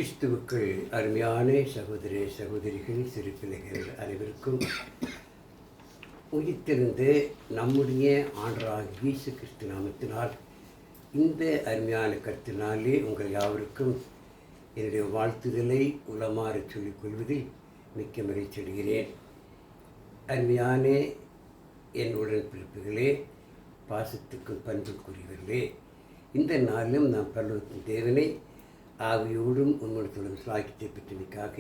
கிறிஸ்துவுக்குள் அருமையான சகோதர சகோதரிகள் சிறு பிள்ளைகள் அனைவருக்கும் உயிர்த்தெழுந்த நம்முடைய ஆண்டவராகிய இயேசு கிறிஸ்து நாமத்தினால் இந்த அருமையான கருத்தினாலே உங்கள் யாவருக்கும் என்னுடைய வாழ்த்துதலை உளமாற சொல்லிக் கொள்வதில் மிக்க மகிழ்ச்சி அடைகிறேன். அருமையான என் உடன்பிறப்புகளே, பாசத்துக்கும் பண்புக்குரியவர்களே, இந்த நாளிலும் நாம் பரலோகத்தின் தேவனை ஆவியோடும் உண்மையோடும் சாக்கியத்தை பெற்றமைக்காக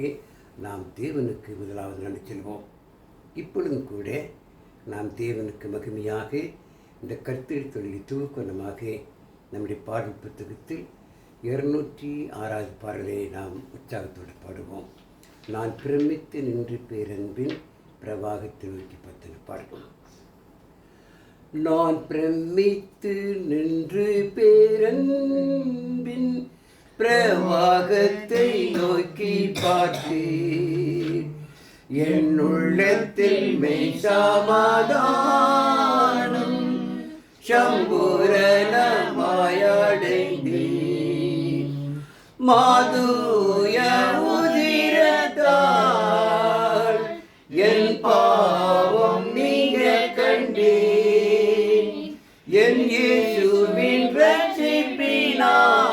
நாம் தேவனுக்கு முதலாவது நன்றி செல்வோம். இப்பொழுதும் கூட நாம் தேவனுக்கு மகிமையாக இந்த கர்த்தர் தொழிலை துவக்கமாக நம்முடைய பாடல் புத்தகத்தில் 206வது பாடலை நாம் உற்சாகத்தோடு பாடுவோம். நான் பிரமித்து நின்று பேரன்பின் பிரவாகத்தை நோக்கி பத்தின பாடல். நான் பிரமித்து நின்று பேரன்பின் பிரவாகத்தை நோக்கி பார்த்தேன், என் உள்ளத்தில் மெய் சமாதானம் சம்பூரணமாயடைந்தேன். மாதுய உதிரத்தால் என் பாவம் நீங்க கண்டேன், என் இயேசுவின் ரட்சிப்பினால்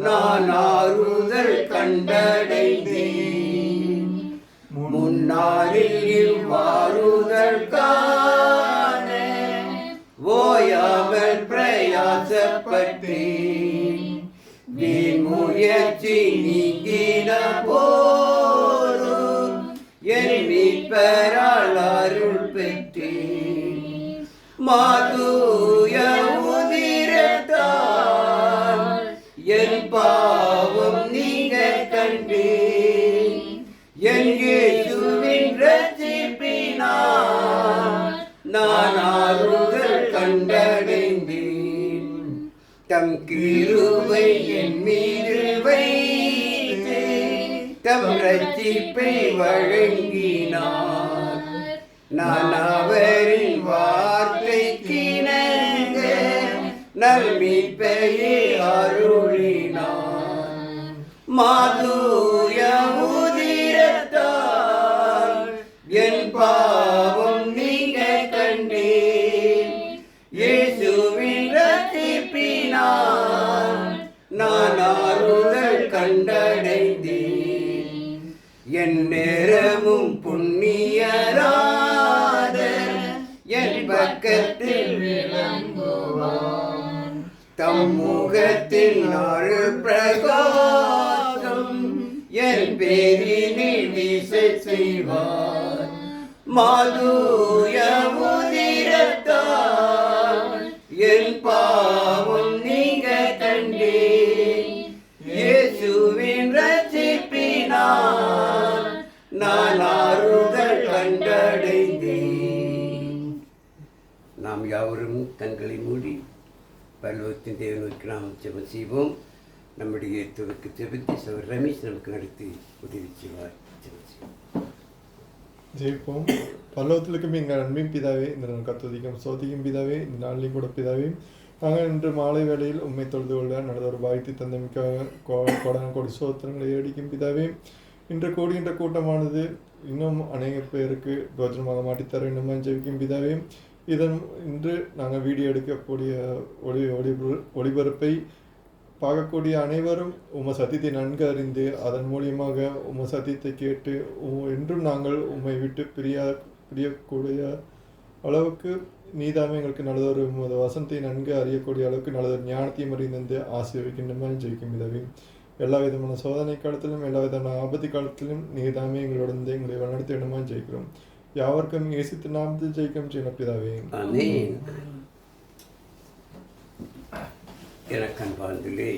நான் ஆறுதல் கண்டடைந்தேன். முன்னாளில் இவ்வாறுதல் காண ஓயாமல் பிரயாசப்பட்டேன். வீண் முயற்சி நீங்கின போதும் என் மீட்பரால் அருள் பெற்றேன். மாதுய உதிரத்தால் என் பாவம் நீங்க கண்டேன், என் இயேசுவின் ரட்சிப்பினால் நான் ஆறுதல் கண்டடைந்தேன். தம் கிருபை என் மீது வைத்து தம் ரட்சிப்பை வழங்கினார். நான் அவரின் வார்த்தைக்கிணங்க நல்மீட்பையை அருளினார். மாதுய உதிரத்தால் என் பாவம் நீங்க கண்டேன், இயேசுவின் ரட்சிப்பினால் நான் ஆறுதல் கண்டடைந்தேன். என் நேரமும் புண்ணியராத என் பக்கத்தில் விளங்குவார். தம் முகத்தின் அருள் பிரகாசம் என் பேரினில் வீச செய்வார். மாதுய உதிரத்தால் என் பாவம் நீங்க கண்டேன், இயேசுவின் ரட்சிப்பினால் நான் ஆறுதல் கண்டடைந்தேன். நாம் யாவரும் கண்களை மூடி பரலோகத்தின் தேவனை நோக்கி நாம் ஜெபம் செய்வோம். நம்முடைய துவக்க ஜெபத்தை சகோதரர் ரமேஷ் நமக்கு நடத்தி உதவி செய்வார். ஜெயிப்போம். பரலோகத்திற்கும் எங்கள் அன்பின் பிதாவே, இந்த கத்துதிக்கும் சோதிக்கும் பிதாவே, இந்த நாளிலையும் கூட பிதாவே, நாங்கள் இன்று மாலை வேளையில் உண்மை தொழுது கொள்ள நடந்த ஒரு பாய்த்தி தந்தமைக்காக கோடான கோடி சோத்திரங்களை ஏடிக்கும் பிதாவே. இன்று கூடுகின்ற கூட்டமானது இன்னும் அநேக பேருக்கு பிரோஜனமாக மாட்டித்தர வேண்டுமா ஜெயிக்கும் பிதாவே. இன்று நாங்கள் வீடியோ எடுக்கக்கூடிய ஒளிபரப்பை பார்க்கக்கூடிய அனைவரும் உம்மை சத்தியத்தை நன்கு அறிந்து அதன் மூலியமாக உம்மை சத்தியத்தை கேட்டு என்றும் நாங்கள் உம்மை விட்டு பிரியக்கூடிய அளவுக்கு நீதாமே எங்களுக்கு நல்லதொரு வசனத்தை நன்கு அறியக்கூடிய அளவுக்கு நல்லதொரு ஞானத்தையும் அறிந்து ஆசீர்வதிக்கின்ற ஜெயிக்கும் விதவி. எல்லா விதமான சோதனை காலத்திலும் எல்லா விதமான ஆபத்து காலத்திலும் நீதாமே எங்களோட எங்களை வழிநடத்தி வேண்டுமா ஜெயிக்கிறோம். யாவருக்கும் இயேசு நாமத்தில் ஜெயிக்கும் சின்னப்பிதாவே. எனக்கு அன்பார்ந்தே,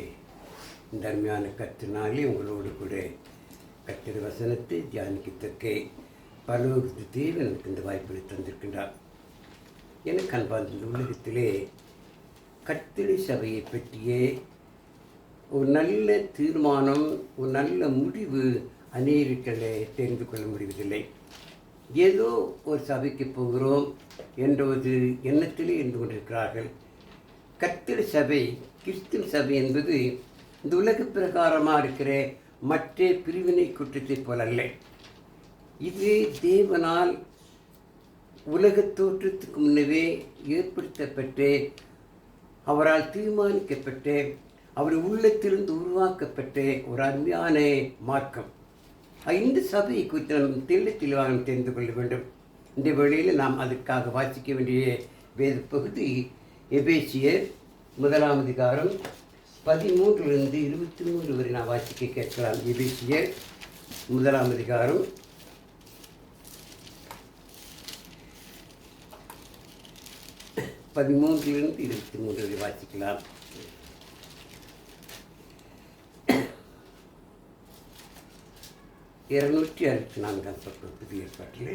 இந்த அருமையான கத்தினாலே உங்களோடு கூட கத்திர வசனத்தை தியானிக்கத்தக்க பரலோகத்து தேவன் எனக்கு இந்த வாய்ப்புகளை தந்திருக்கின்றார். எனக்கு அன்பார்ந்த உலகத்திலே கத்திர சபையை பற்றிய ஒரு நல்ல தீர்மானம், ஒரு நல்ல முடிவு அநேகர்களை தெரிந்து கொள்ள முடிவதில்லை. ஏதோ ஒரு சபைக்கு போகிறோம் என்ற ஒரு எண்ணத்திலே இருந்து கொண்டிருக்கிறார்கள். கர்த்தர் சபை, கிறிஸ்துவ சபை என்பது இந்த உலக பிரகாரமாக இருக்கிற மற்ற பிரிவினை குற்றத்தை போல அல்ல. இது தேவனால் உலக தோற்றத்துக்கு முன்னவே ஏற்படுத்தப்பட்டு அவரால் தீர்மானிக்கப்பட்டு அவர் உள்ளத்திலிருந்து உருவாக்கப்பட்ட ஒரு அருமையான மார்க்கம். இந்த சபையை குறித்து நாம் தெளிவாக தெரிந்து கொள்ள வேண்டும். இந்த வேளையில் நாம் அதற்காக வாசிக்க வேண்டிய வேத பகுதி எபேசியர் 1ஆம் அதிகாரம் 13 23 வரை நான் வாசிக்க கேட்கலாம். எபேசியர் 1ஆம் அதிகாரம் 13 23 வரை வாசிக்கலாம். இருநூற்றி 64ஆம் பக்கம் புதிய ஏற்பாட்டிலே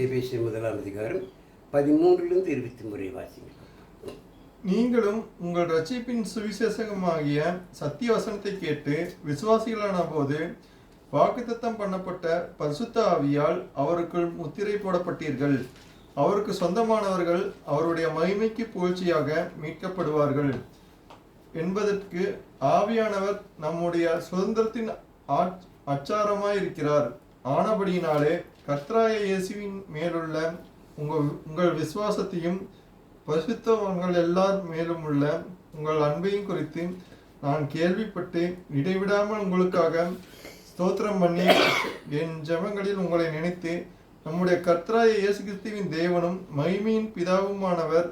எபேசியர் 1ஆம் அதிகாரம் 13 23 வாசிங்க. நீங்களும் உங்கள் ரட்சிப்பின் சுவிசேஷமாகிய சத்திய வசனத்தை கேட்டு விசுவாசிகளான போது வாக்குத்தத்தம் பண்ணப்பட்ட பரிசுத்த ஆவியால் அவருக்குள் முத்திரை போடப்பட்டீர்கள். அவருக்கு சொந்தமானவர்கள் அவருடைய மகிமைக்கு புகழ்ச்சியாக மீட்கப்படுவார்கள் என்பதற்கு ஆவியானவர் நம்முடைய சுதந்திரத்தின் அச்சாரமாயிருக்கிறார். ஆனபடியினாலே கர்த்தராகிய இயேசுவின் மேலுள்ள உங்கள் விசுவாசத்தையும் பரிசுத்தவான்கள் எல்லார் மேலும் உள்ள உங்கள் அன்பையும் குறித்து நான் கேள்விப்பட்டு இடைவிடாமல் உங்களுக்காக ஸ்தோத்திரம் பண்ணி என் ஜெபங்களில் உங்களை நினைத்து நம்முடைய கர்த்தராகிய இயேசு கிறிஸ்துவின் தேவனும் மகிமையின் பிதாவுமானவர்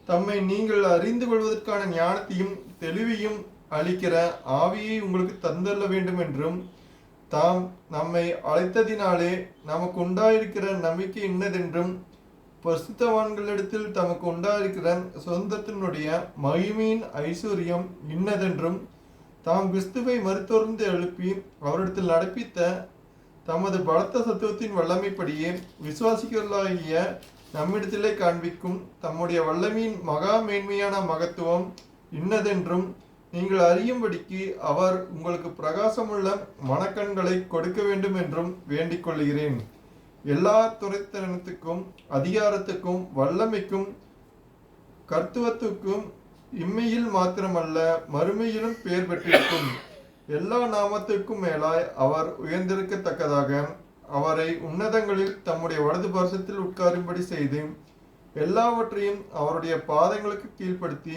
தம்மை நீங்கள் அறிந்து கொள்வதற்கான ஞானத்தையும் தெளிவையும் அளிக்கிற ஆவியை உங்களுக்கு தந்தள்ள வேண்டும் என்றும் தாம் நம்மை அழைத்ததினாலே நமக்கு உண்டாயிருக்கிற நம்பிக்கை இன்னதென்றும் பரிசுத்தவான்களிடத்தில் தமக்கு உண்டாயிருக்கிற சுதந்திரத்தினுடைய மகிமையின் ஐஸ்வர்யம் இன்னதென்றும் தாம் கிறிஸ்துவை மறுத்தொர்ந்து எழுப்பி அவரிடத்தில் நடப்பித்த தமது பலத்த சத்துவத்தின் வல்லமைப்படியே விசுவாசிகளாகிய நம்மிடத்திலே காண்பிக்கும் தம்முடைய வல்லமையின் மகா மேன்மையான மகத்துவம் இன்னதென்றும் நீங்கள் அறியும்படிக்கு அவர் உங்களுக்கு பிரகாசமுள்ள மனக்கண்களை கொடுக்க வேண்டும் என்றும் வேண்டிக் கொள்கிறேன். எல்லா துரைத்தனத்துக்கும் அதிகாரத்துக்கும் வல்லமைக்கும் கர்த்துவத்துக்கும் இம்மையில் மாத்திரமல்ல மறுமையிலும் பெயர் பெற்றிருக்கும் எல்லா நாமத்துக்கும் மேலாய் அவர் உயர்ந்திருக்கத்தக்கதாக அவரை உன்னதங்களில் தம்முடைய வலது பார்சத்தில் உட்காரும்படி செய்து எல்லாவற்றையும் அவருடைய பாதங்களுக்கு கீழ்ப்படுத்தி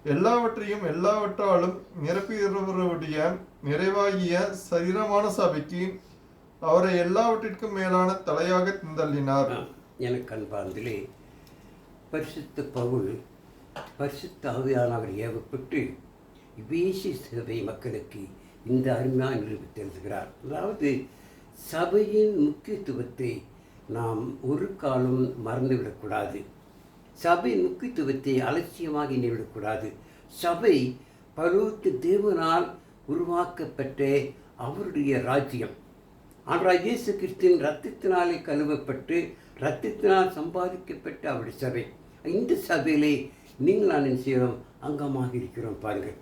எல்லாவற்றையும் எல்லாவற்றாலும் நிரப்புகிறவருடைய நிறைவாகிய சரீரமான சபைக்கு அவரை எல்லாவற்றிற்கும் மேலான தலையாக தந்தள்ளினார். எனக்கு அன்பார்ந்தே பரிசுத்த பவுல் பரிசுத்த ஆவியானவர் ஏவப்பட்டு எபேசிய சபை மக்களுக்கு இந்த அருமையாக நிரூபித்து எழுதுகிறார். அதாவது சபையின் முக்கியத்துவத்தை நாம் ஒரு காலம் மறந்துவிடக்கூடாது. சபையின் முக்கியத்துவத்தை அலட்சியமாக எண்ணிவிடக்கூடாது. சபை பரலோக தேவனால் உருவாக்கப்பட்ட அவருடைய ராஜ்யம். ஆனால் இயேசு கிறிஸ்துவின் இரத்தத்தினாலே கழுவப்பட்டு இரத்தத்தினால் சம்பாதிக்கப்பட்ட அவருடைய சபை. இந்த சபையிலே நீங்கள் நான் என்ன செய்கிறோம்? அங்கமாக இருக்கிறோம். பாருங்கள்,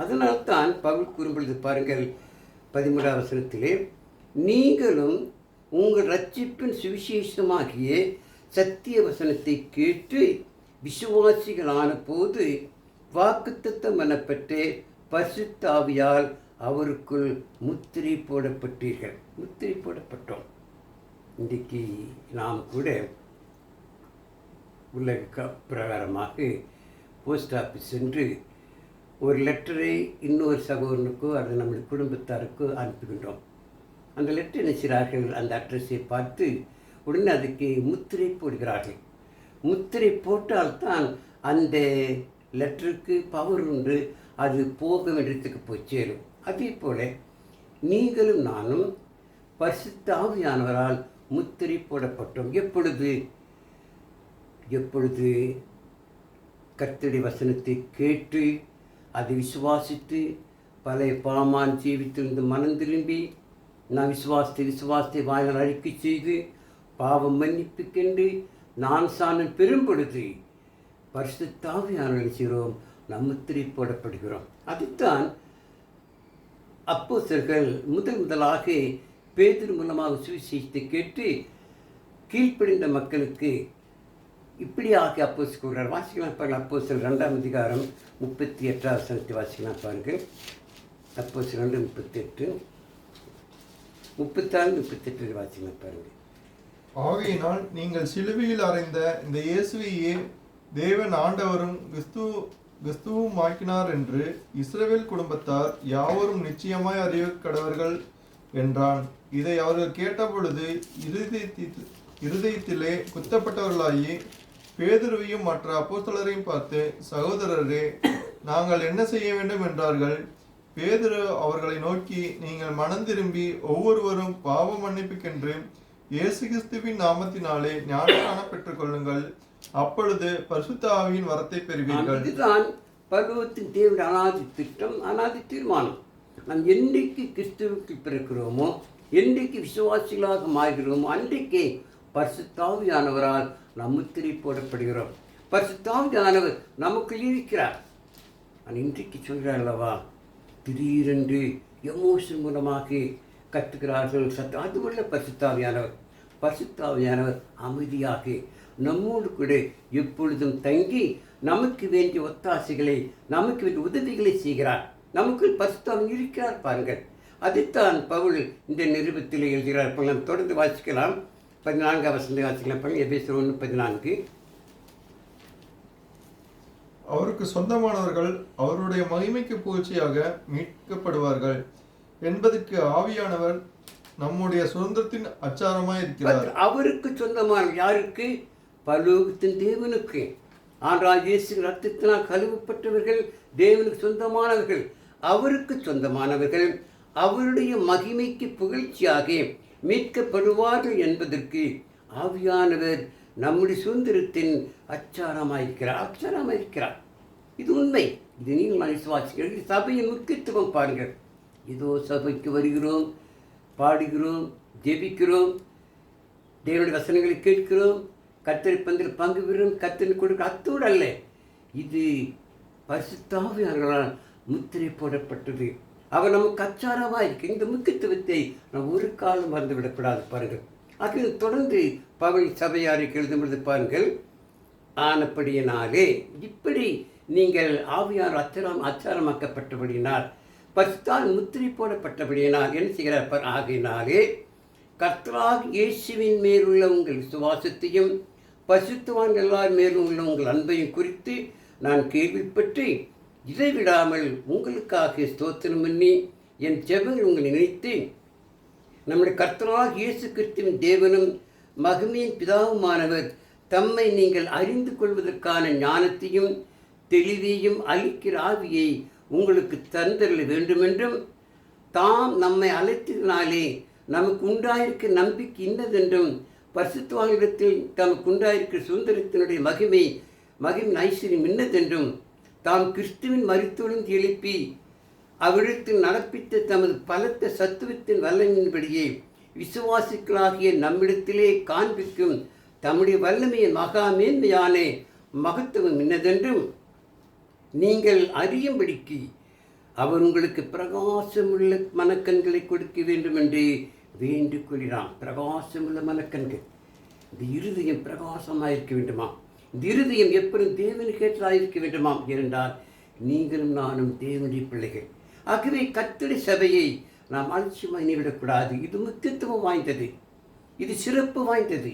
அதனால்தான் பவுல் கூறும்பொழுது பாருங்கள் 13ஆம் வசனத்திலே, நீங்களும் உங்கள் ரட்சிப்பின் சுவிசேஷமாகிய சத்திய வசனத்தை கேட்டு விசுவாசிகளான போது வாக்குத்தத்தம் எனப்பட்ட பரிசுத்த ஆவியால் அவருக்குள் முத்திரை போடப்பட்டீர்கள். முத்திரை போடப்பட்டோம். இன்றைக்கு நாம் கூட உலக பிரகாரமாக போஸ்ட் ஆஃபீஸ் சென்று ஒரு லெட்டரை இன்னொரு சகோதரனுக்கோ அல்லது நம்முடைய குடும்பத்தாருக்கோ அனுப்புகின்றோம். அந்த லெட்டர் என்ன செய்கிறார்கள்? அந்த அட்ரஸை பார்த்து உடனே அதுக்கு முத்திரை போடுகிறார்கள். முத்திரை போட்டால்தான் அந்த லெட்டருக்கு பவர் உண்டு, அது போக வேண்டியதுக்கு போய் சேரும். அதே போல் நீங்களும் நானும் பரிசுத்த ஆவியானவரால் முத்திரை போடப்பட்டோம். எப்பொழுது கர்த்தருடைய வசனத்தை கேட்டு அதை விசுவாசித்து பழைய பாமான் ஜீவித்திருந்து மனம் திரும்பி நான் விசுவாசத்தை வாயினால் அறிக்கை செய்து பாவம் மன்னிப்பு கண்டு நான் சாணம் பெரும்பொழுது பரிசுத்த ஆவியானவரை செய்கிறோம், நம் முத்திரை போடப்படுகிறோம். அதுதான் அப்போஸ்தலர்கள் முதலாக பேதுரு மூலமாக சுவிசேஷத்தை கேட்டு கீழ்ப்படிந்த மக்களுக்கு இப்படியாக அப்போஸ்தலர் கூறுறார். வாசிக்கலாம் பாருங்கள். அப்போஸ்தலர் 2ஆம் அதிகாரம் 38ஆம் வசனத்தை வாசிக்கலாம் பாருங்கள். அப்போஸ்தலர் 2:38 34-38 வாசிக்கலாம் பாருங்கள். ஆகையினால் நீங்கள் சிலுவையில் அறைந்த இந்த இயேசுவையே தேவன் ஆண்டவரும் கிறிஸ்துவும் ஆக்கினார் என்று இஸ்ரவேல் குடும்பத்தார் யாவரும் நிச்சயமாய் அறிய கடவர்கள் என்றான். இதை அவர்கள் கேட்டபொழுது இருதயத்திலே குத்தப்பட்டவர்களாகி பேதுருவையும் மற்ற அப்போஸ்தலரையும் பார்த்து, சகோதரரே, நாங்கள் என்ன செய்ய வேண்டும் என்றார்கள். பேதுரு அவர்களை நோக்கி, நீங்கள் மனம் திரும்பி ஒவ்வொருவரும் பாவ மன்னிப்புக்கென்று இயேசு கிறிஸ்துவின் நாமத்தினாலே ஞானஸ்நானம் பெற்றுக் கொள்ளுங்கள், அப்பொழுது பரிசுத்த ஆவியின் வரத்தை பெறுவீர்கள். இதுதான் பரலோகத்தின் தேவனுடைய அனாதி திட்டம், அனாதி தீர்மானம். நாம் என்றைக்கு கிறிஸ்துவுக்கு பிறக்கிறோமோ, என்றைக்கு விசுவாசிகளாக மாறுகிறோமோ, அன்றைக்கே பரிசுத்த ஆவியானவரால் நாம் முத்திரை போடப்படுகிறோம். பரிசுத்த ஆவியானவர் நமக்குள் இருக்கிறார். நான் இன்றைக்கு சொல்கிறேன் அல்லவா, திடீரென்று எமோஷன் மூலமாக கற்றுக்கிறார்கள் சத்தம். அதுவல்ல பரிசுத்த ஆவியானவர். பரிசுத்த ஆவியானவர் அமைதியாக நம்மோடு கூட எப்பொழுதும் தங்கி நமக்கு வேண்டிய ஒத்தாசைகளை, நமக்கு வேண்டிய உதவிகளை செய்கிறார். நமக்குள் பரிசுத்த ஆவி இருக்கிறார் பாருங்கள். அதைத்தான் பவுல் இந்த நிருபத்தில் எழுதுகிறார். நாம் தொடர்ந்து வாசிக்கலாம். 14ஆம் வசனத்தை வாசிக்கலாம் பாருங்கள். எபேசியர் 1:14. அவருக்கு சொந்தமானவர்கள் அவருடைய மகிமைக்கு புகழ்ச்சியாக மீட்கப்படுவார்கள் என்பதற்கு ஆவியானவர் நம்முடைய சுதந்திரத்தின் அச்சாரமாய் இருக்கிறார். அவருக்கு சொந்தமான யாருக்கு? பரலோகத்தின் தேவனுக்கு. ஆனால் இயேசு ரத்தத்தினால் கழுவப்பட்டவர்கள் தேவனுக்கு சொந்தமானவர்கள். அவருக்கு சொந்தமானவர்கள் அவருடைய மகிமைக்கு புகழ்ச்சியாக மீட்கப்படுவார்கள் என்பதற்கு ஆவியானவர் நம்முடைய சுதந்திரத்தின் அச்சாரமாயிருக்கிறார். இது உண்மை. இது நீங்கள் விசுவாசிக்கிறீர்கள். சபையின் முக்கியத்துவம் பாருங்கள். இதோ சபைக்கு வருகிறோம், பாடுகிறோம், ஜெபிக்கிறோம், தேவனுடைய வசனங்களை கேட்கிறோம், கர்த்தரை பந்தில் பங்கு பெறும், கர்த்தரை கொடுக்க. அத்தோடு அல்ல, இது பரிசுத்த ஆவியானவரால் முத்திரை போடப்பட்டது. அவர் நமக்கு அச்சாரமாக இருக்கு. இந்த முக்கியத்துவத்தை நாம் ஒரு காலம் மறந்துவிடக்கூடாது பாருங்கள். அது தொடர்ந்து பவுல் சபையாருக்கு எழுதும் பொழுது பாருங்கள், ஆனப்படியினாலே இப்படி நீங்கள் ஆவியார் அச்சாரமாக்கப்பட்டபடியினால், பரிசுத்தால் முத்திரை போடப்பட்டபடியினால் என்ன செய்கிறார்? ஆகையினாலே கர்த்தராகிய இயேசுவின் மேலுள்ள உங்கள் விசுவாசத்தையும் பரிசுத்தவான்கள் எல்லார் மேலும் உள்ள உங்கள் அன்பையும் குறித்து நான் கேள்விப்பட்டு இதை விடாமல் உங்களுக்காக ஸ்தோத்திரம் பண்ணி என் ஜெபங்கள் உங்களை நினைத்து, நம்முடைய கர்த்தராகிய இயேசு கிறிஸ்துவின் தேவனும் மகிமையின் பிதாவுமானவர் தம்மை நீங்கள் அறிந்து கொள்வதற்கான ஞானத்தையும் தெளிவையும் அளிக்கிற ஆவியை உங்களுக்கு தந்தரல வேண்டுமென்றும், தாம் நம்மை அழைத்ததினாலே நமக்கு உண்டாயிருக்க நம்பிக்கை இன்னதென்றும், பரிசுத்தவான்களிடத்தில் தமக்கு உண்டாயிருக்கிற சுதந்திரத்தினுடைய மகிமை ஐஸ்வர்யம் இன்னதென்றும், தாம் கிறிஸ்துவின் மரித்தொழுந்து எழுப்பி அவ்விடத்தில் நடப்பித்த தமது பலத்த சத்துவத்தின் வல்லமையின்படியே விசுவாசிகளாகிய நம்மிடத்திலே காண்பிக்கும் தம்முடைய வல்லமையின் மகா மேன்மையான மகத்துவம் இன்னதென்றும் நீங்கள் அறியும்படிக்கு அவர் உங்களுக்கு பிரகாசமுள்ள மனக்கண்களை கொடுக்க வேண்டும் என்று வேண்டிக் கொள்கிறான். பிரகாசமுள்ள மனக்கண்கள். இந்த இருதயம் பிரகாசமாக இருக்க வேண்டுமா? இந்த இருதயம் எப்பொழுதும் தேவனுக்கு ஏற்றதாக இருக்க வேண்டுமாம். ஏனென்றால் நீங்களும் நானும் தேவனுடைய பிள்ளைகள். ஆகவே கர்த்தருடைய சபையை நாம் அலட்சியமாக எண்ணிவிடக்கூடாது. இது முக்கியத்துவம் வாய்ந்தது, இது சிறப்பு வாய்ந்தது.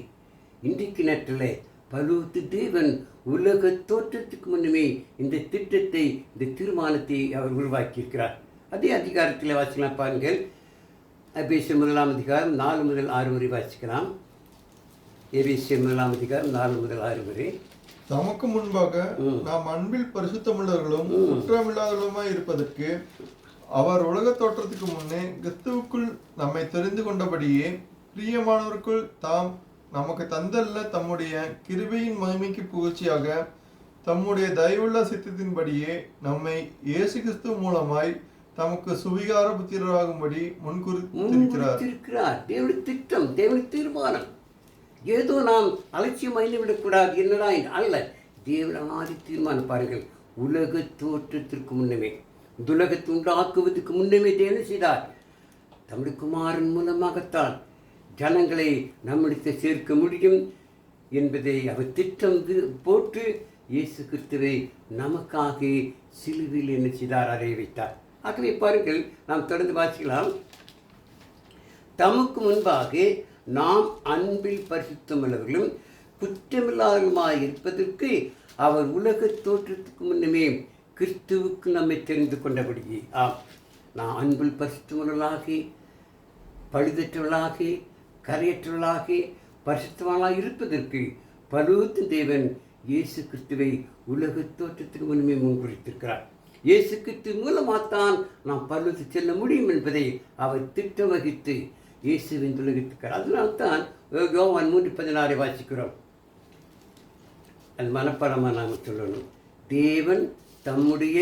இன்றைக்கு நேரத்தில் பரலோக தேவன் உலக தோற்றத்துக்கு முன்னுமே இந்த திட்டத்தை, இந்த தீர்மானத்தை அவர் உருவாக்கியிருக்கிறார். அதே அதிகாரத்தில் வாசிக்கலாம் பாருங்கள். எபேசியர் 1ஆம் அதிகாரம் 4 முதல் 6 வரை வாசிக்கலாம். எபேசியர் 1ஆம் அதிகாரம் 4 முதல் 6 வரை. தமக்கு முன்பாக நாம் அன்பில் பரிசுத்தமுள்ளவர்களும் குற்றமில்லாதவர்களுமாய் இருப்பதற்கு அவர் உலக தோற்றத்துக்கு முன்னே கிறிஸ்துவுக்குள் நம்மை தெரிந்து கொண்டபடியே பிரியமானவருக்குள் தாம் நமக்கு தந்தல்ல தம்முடைய கிருபையின் மகிமைக்கு புகழ்ச்சியாக தம்முடைய தயவுள்ள சித்தத்தின்படியே நம்மை இயேசு கிறிஸ்து மூலமாய் தமக்கு சுவிகார புத்திரராகும்படி முன்குறித்திருக்கிறார். தேவனுடைய திட்டம், தேவனுடைய தீர்மானம். ஏதோ நாம் அலட்சியம் விடக்கூடாது என்னடா அல்ல. தேவனாதி தீர்மானம் பாருங்கள். உலக தோற்றத்திற்கு முன்னமே, உலகத்தை உண்டாக்குவதற்கு முன்னமே தேவன் செய்தார். தம்முடைய குமாரன் மூலமாகத்தான் ஜனங்களை நம்மிடத்தில் சேர்க்க முடியும் என்பதை அவர் திட்டம் போட்டு இயேசு கிறிஸ்துவை நமக்காக சிலுவையில் என்ன செய்தார், அறைய வைத்தார். ஆகவே பாருங்கள், நாம் தொடர்ந்து வாசிக்கலாம். தமக்கு முன்பாக நாம் அன்பில் பரிசுத்தமுள்ளவர்களும் குற்றமில்லாதவர்களுமாய் இருப்பதற்கு அவர் உலக தோற்றத்துக்கு முன்னமே கிறிஸ்துவுக்கு நம்மை தெரிந்து கொண்டபடியே. நாம் அன்பில் பரிசுத்தமுள்ளவர்களாகி, பழுதற்றவர்களாக, கரையற்றவர்களாக, பரிசுத்தவர்களாக இருப்பதற்கு பரிசுத்த தேவன் இயேசு கிறிஸ்துவை உலக தோற்றத்துக்கு முன்னமே முன்குறித்திருக்கிறார். இயேசு கிறிஸ்து மூலமாகத்தான் நாம் பரலோகத்துக்கு செல்ல முடியும் என்பதை அவர் திட்டம் வகித்து இயேசுவின் உலகத்துக்கிறார். அதனால்தான் யோவான் 3:16 வாசிக்கிறோம். அது மனப்பாடமாக நாம் சொல்லணும். தேவன் தம்முடைய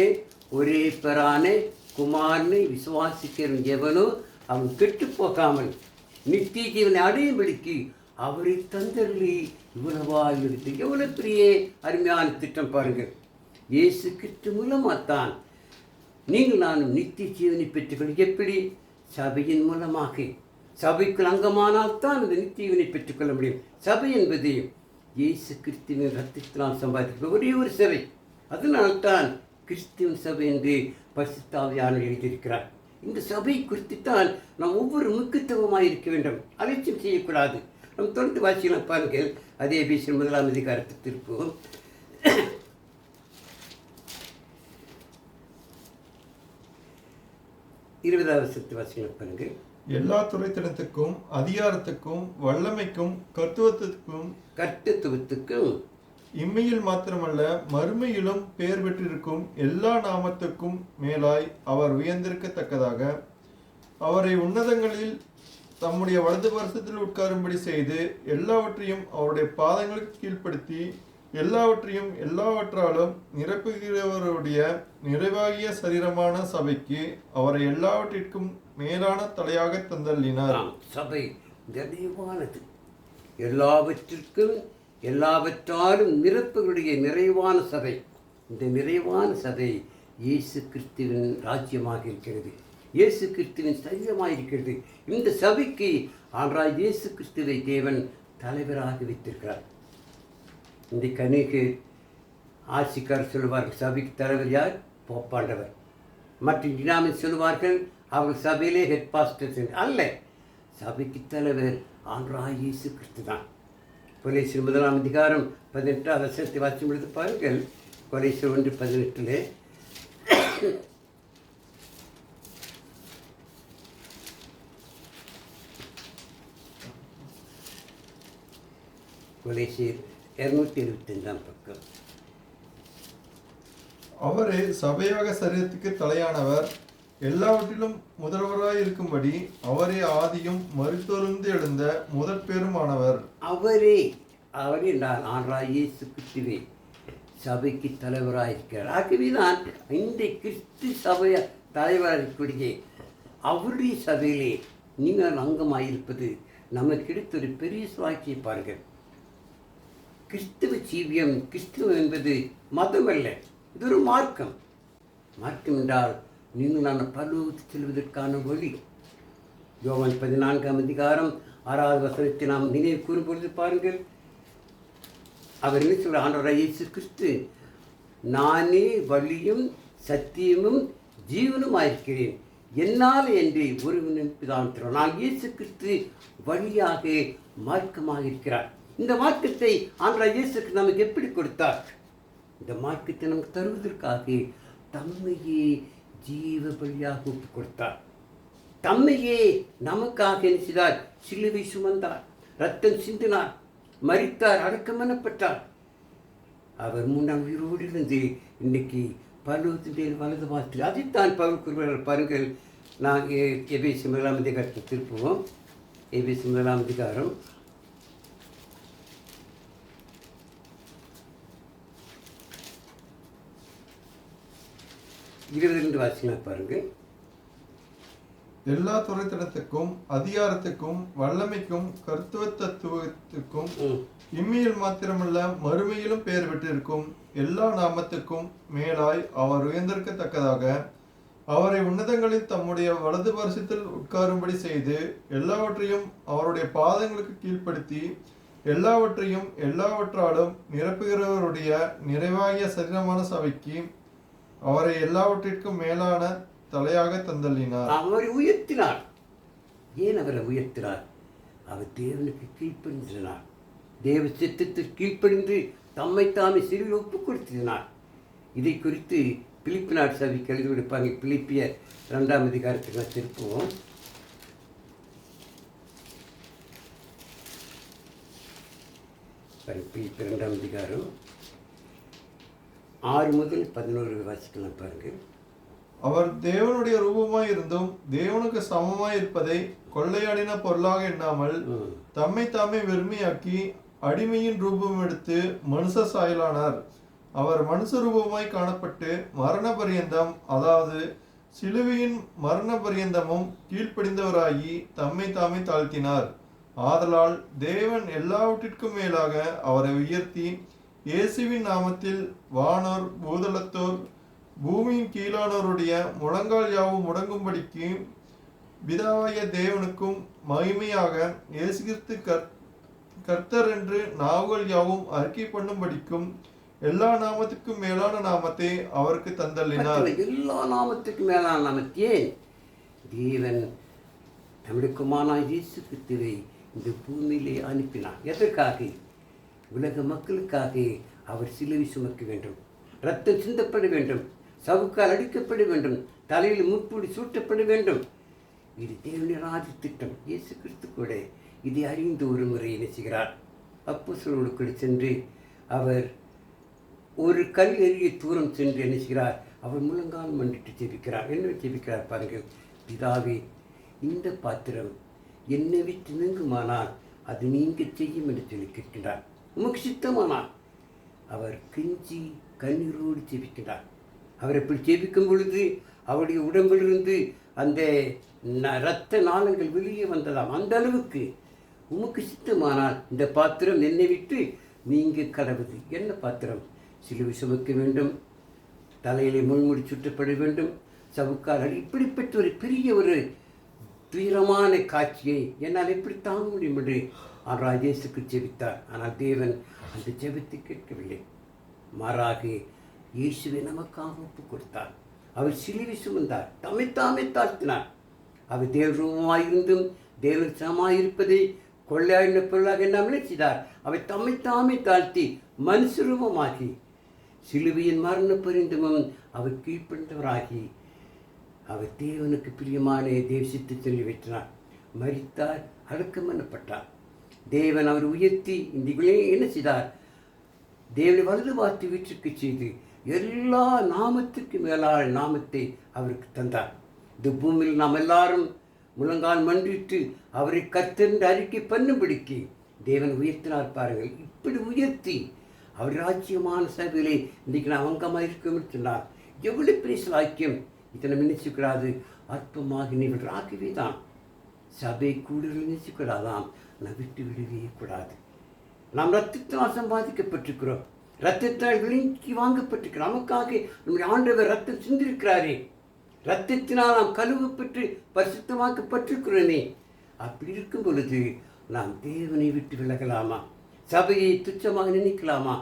ஒரே பேரான குமாரனை விசுவாசிக்கிற எவனோ அவன் கெட்டு போகாமல் நித்திய ஜீவனை அடையும்படிக்கு அவரை தந்தருளி இவ்வளவாக இருக்கு. எவ்வளவு பெரிய அருமையான திட்டம் பாருங்கள். இயேசு கிறிஸ்து மூலமாகத்தான் நீங்கள் நானும் நித்திய ஜீவனை பெற்றுக்கொள்ள. எப்படி? சபையின் மூலமாக. சபைக்குள் அங்கமானால்தான் அந்த நித்திய ஜீவனை பெற்றுக்கொள்ள முடியும். சபை என்பது இயேசு கிறிஸ்துவின் ரத்தத்தினால் சம்பாதிக்க ஒரே ஒரு சபை. அதனால்தான் கிறிஸ்துவின் சபை என்று பரிசுத்த ஆவியானவர் எழுதியிருக்கிறார். இந்த சபை குறித்துத்தான் நாம் ஒவ்வொரு முக்கியத்துவமாக இருக்க வேண்டும், அலட்சியம் செய்யக்கூடாது. நாம் தொடர்ந்து வாசிக்கலாம் பாருங்கள். அதே எபேசியர் 1 அதிகாரத்துக்கு திருப்புவோம். 20வது வசனத்தை வாசிக்கலாம் பாருங்கள். எல்லா துரைத்தனத்துக்கும் அதிகாரத்துக்கும் வல்லமைக்கும் கர்த்தத்துவத்துக்கும் இம்மையில் மாத்திரமல்ல மறுமையிலும் பெயர் பெற்றிருக்கும் எல்லா நாமத்துக்கும் மேலாய் அவர் உயர்ந்திருக்கத்தக்கதாக அவரை உன்னதங்களில் தம்முடைய வலது வருஷத்தில் உட்காரும்படி செய்து எல்லாவற்றையும் அவருடைய பாதங்களுக்கு கீழ்ப்படுத்தி எல்லாவற்றையும் எல்லாவற்றாலும் நிரப்புகிறவருடைய நிறைவாகிய சரீரமான சபைக்கு அவரை எல்லாவற்றிற்கும் மேலான தலையாக தந்தள்ளினார். சபை நிறைவானது, எல்லாவற்றிற்கும் எல்லாவற்றாலும் நிரப்புகளுடைய நிறைவான சபை. இந்த நிறைவான சபை இயேசு கிறிஸ்துவின் ராஜ்யமாக இருக்கிறது, இயேசு கிறிஸ்துவின் சரீரமாக இருக்கிறது. இந்த சபைக்கு ஆண்டவராகிய இயேசு கிறிஸ்துவை தேவன் தலைவராக வைத்திருக்கிறார். இந்த கணிக்கு ஆட்சிக்காரர் சொல்லுவார்கள், சபைக்கு தலைவர் யார்? போப்பாண்டவர். மற்ற இனாமில் சொல்லுவார்கள், அவர் சபையிலே ஹெட் பாஸ்டர்ஸ் அல்ல. சபைக்கு தலைவர் ஆண்டவராகிய இயேசு கிறிஸ்து தான். கொலேசியர் 1 அதிகாரம் 18 வசனத்தை வாசிக்கும் பொழுது பாருங்கள். கொலேசியர் 1:18 கொலேசியர் 225 பக்கம். அவரே சபையாக சரீரத்துக்கு தலையானவர், எல்லாவற்றிலும் முதல்வராய் இருக்கும்படி அவரே ஆதியும் மருத்துவருந்து எழுந்த முதற் பேருமானவர். அவரே நான் ஆண்டவராகிய இயேசு கிறிஸ்துவே சபைக்கு தலைவராயிருக்கிறார். ஆகவேதான் இந்த கிறிஸ்து சபைய தலைவராகக்கூடிய அவருடைய சபையிலே நீங்கள் அங்கமாயிருப்பது நமக்கு கிடைத்த ஒரு பெரிய சுவாட்சியை பாருங்கள். கிறிஸ்துவ ஜீவியம், கிறிஸ்துவம் என்பது மதம் அல்ல, இது ஒரு மார்க்கம். மார்க்கம் என்றால் நீங்கள் நான் பரலோகத்துக்கு செல்வதற்கான வழி. யோவான் 14 அதிகாரம் 6வது வசனத்தை நாம் நினைவு கூறும்பொழுது பாருங்கள். அவர் என்ன சொல்ற? ஆண்டவராகிய இயேசு கிறிஸ்து நானே வழியும் சத்தியமும் ஜீவனுமாயிருக்கிறேன், என்னால் என்று ஒருவனும் பிதான் தருவார். நான் இயேசு கிறிஸ்து வழியாக மார்க்கமாக இருக்கிறார். இந்த மார்க்கத்தை ஆண்டவராகிய இயேசு கிறிஸ்து நமக்கு எப்படி கொடுத்தார்? இந்த மார்க்கத்தை நமக்கு தருவதற்காக தம்மையே ஜீவ பலியாக ஒப்பு கொடுத்தார். தம்மையே நமக்காக என்ன செய்தார்? சிலுவை சுமந்தார், ரத்தம் சிந்தினார், மரித்தார், அடக்கம் பண்ணப்பட்டார். அவர் முன்னாள் உயிரோடு இருந்து இன்னைக்கு பரலோகத்தின் வலது பார்த்து அதைத்தான் பவுல் கூறுகிறார் பாருங்கள். நான் எபேசியர் 1 அதிகாரத்தை திருப்புவோம். எபேசியர் 1 அதிகாரம் 22 வாசிக்கலாம் பாருங்கள். எல்லா துரைத்தனத்துக்கும் அதிகாரத்துக்கும் வல்லமைக்கும் கர்த்தத்துவத்துக்கும் இம்மையில் மாத்திரமல்ல மறுமையிலும் பெயர் பெற்றிருக்கும் எல்லா நாமத்துக்கும் மேலாய் அவர் உயர்ந்திருக்கத்தக்கதாக அவரை உன்னதங்களில் தம்முடைய வலது பரிசத்தில் உட்காரும்படி செய்து எல்லாவற்றையும் அவருடைய பாதங்களுக்கு கீழ்ப்படுத்தி எல்லாவற்றையும் எல்லாவற்றாலும் நிரப்புகிறவருடைய நிறைவாகிய சரீரமான சபைக்கு அவரை எல்லாவற்றிற்கும் மேலான தலையாக தந்தள்ளினார். அவரை உயர்த்தினார். ஏன் அவரை உயர்த்தினார்? அவர் தேவனுக்கு கீழ்ப்படிந்தார். தேவ சித்தத்திற்கு கீழ்ப்படிந்து தம்மை தாமே சிறுவில் ஒப்புக் கொடுத்தினார். இதை குறித்து பிலிப்பினார் சபைக்கு எழுதி கொடுப்பாங்க. பிலிப்பியர் 2ஆம் அதிகாரத்துக்கு திருப்புவோம். பிலிப்பியர் 2ஆம் அதிகாரம் 6 முதல் 11 வாசிக்கலாம் பாருங்க. அவர் தேவனுடைய ரூபமாய் இருந்தும் தேவனுக்கு சமமாய் இருப்பதை கொள்ளையாடின பொருளாக எண்ணாமல் தம்மை தாமே வெறுமையாக்கி அடிமையின் ரூபம் எடுத்து மனுஷ சாயலானார். அவர் மனுஷ ரூபமாய் காணப்பட்டு மரண பரியந்தம், அதாவது சிலுவையின் மரண பரியந்தமும் கீழ்ப்படிந்தவராகி தம்மை தாமே தாழ்த்தினார். ஆதலால் தேவன் எல்லாவற்றிற்கும் மேலாக அவரை உயர்த்தி இயேசுவின் நாமத்தில் வானோர் பூதலத்தோர் பூமியின் கீழானோருடைய முழங்கால் யாவும் முடங்கும்படிக்கு பிதாவாய தேவனுக்கும் மகிமையாக இயேசு கிறிஸ்து கர்த்தர் என்று நாவுகள் யாவும் அறிக்கை பண்ணும்படிக்கும் எல்லா நாமத்துக்கும் மேலான நாமத்தை அவருக்கு தந்தள்ளினார். எல்லா நாமத்துக்கும் மேலான நாமத்தையே தேவன் நம்முடைய இயேசு கிறிஸ்துவை இந்த பூமியிலே அனுப்பினார். எதற்காக? உலக மக்களுக்காக அவர் சிலுவை சுமக்க வேண்டும், ரத்தம் சிந்தப்பட வேண்டும், சவுக்கால் அடிக்கப்பட வேண்டும், தலையில் முட்பூடி சூட்டப்பட வேண்டும். இது தேவனுடைய ராஜ திட்டம். இயேசு கிறிஸ்து கூட இதை அறிந்து ஒரு முறை என்ன செய்கிறார்? அப்போஸ்தலரோடு கூட சென்று அவர் ஒரு கல் எறிய தூரம் சென்று என்ன செய்கிறார்? அவர் முழங்கால் மண்டிட்டு ஜெபிக்கிறார். என்ன ஜெபிக்கிறார் பாருங்கள். பிதாவே, இந்த பாத்திரம் என்னை விட்டு நீங்குமானால் அது நீங்க செய்யும் என்று சொல்லி கேட்கின்றார். உமக்கு சித்தமானால் அவர் கெஞ்சி கண்ணீரோடு ஜெபிக்கின்றார். அவர் எப்படி ஜெபிக்கும் பொழுது அவருடைய உடம்பிலிருந்து அந்த இரத்த நாளங்கள் வெளியே வந்ததாம். அந்த அளவுக்கு உமக்கு சித்தமானால் இந்த பாத்திரம் என்னை விட்டு நீங்க கடவுது. என்ன பாத்திரம்? சிலுவை சுமக்க வேண்டும், தலையிலே முள்முடி சுற்றப்பட வேண்டும், சவுக்கால் இப்படிப்பட்ட ஒரு பெரிய ஒரு துயரமான காட்சியை என்னால் எப்படி தாங்க முடியும் என்று ஆனால் இயேசுக்கு ஜெபித்தார். ஆனால் தேவன் அந்த ஜெபத்தை கேட்கவில்லை. மாறாக இயேசுவை நமக்காக ஒப்புக் கொடுத்தார். அவர் சிலுவை சுமந்தார், தம்மை தாமே தாழ்த்தினார். அவர் தேவரூபமாயிருந்தும் தேவன் சமாயிருப்பதை கொள்ளையாடின பொருளாக என்ன நினைச்சார்? அவர் தம்மை தாமே தாழ்த்தி மனுஷரூபமாகி சிலுவையின் மரண பரிந்தமும் அவர் கீழ்ப்பட்டவராகி அவர் தேவனுக்கு பிரியமான தேவசித்து சொல்லி வைத்தார். மரித்தார், அடக்கம் பண்ணப்பட்டார். தேவன் அவர் உயர்த்தி இன்றைக்குள்ளே என்ன செய்தார்? தேவனை வலது பார்த்து வீட்டிற்கு செய்து எல்லா நாமத்துக்கு மேலான நாமத்தை அவருக்கு தந்தார். இந்த பூமியில் நாம் எல்லாரும் முழங்கால் மன்றிட்டு அவரை கர்த்தர் அறிக்கை பண்ணும்படிக்கு தேவன் உயர்த்தினார். பாருங்கள், இப்படி உயர்த்தி அவர் ராஜ்யமான சபையிலே இன்றைக்கு நான் அங்கமாக இருக்கணும்னு சொன்னார். எவ்வளவு பெரிய சாக்கியம்! இதை நம்ம நினைச்சுக்கூடாது. அற்பமாக நீங்கள் ராகவே தான் சபை கூடுதல் நினைச்சுக்கூடாதாம். நான் விட்டு விடவே கூடாது. நாம் ரத்தத்தினால் சம்பாதிக்கப்பட்டிருக்கிறோம், ரத்தத்தால் விழுங்கி வாங்கப்பட்டிருக்கிறோம். நமக்காக நம்முடைய ஆண்டவர் ரத்தம் சிந்திருக்கிறாரே, ரத்தத்தினால் நாம் கழுவப்பட்டு பரிசுத்தமாக்கப்பட்டிருக்கிறோமே. அப்படி இருக்கும் பொழுது நாம் தேவனை விட்டு விலகலாமா? சபையை துச்சமாக நினைக்கலாமா?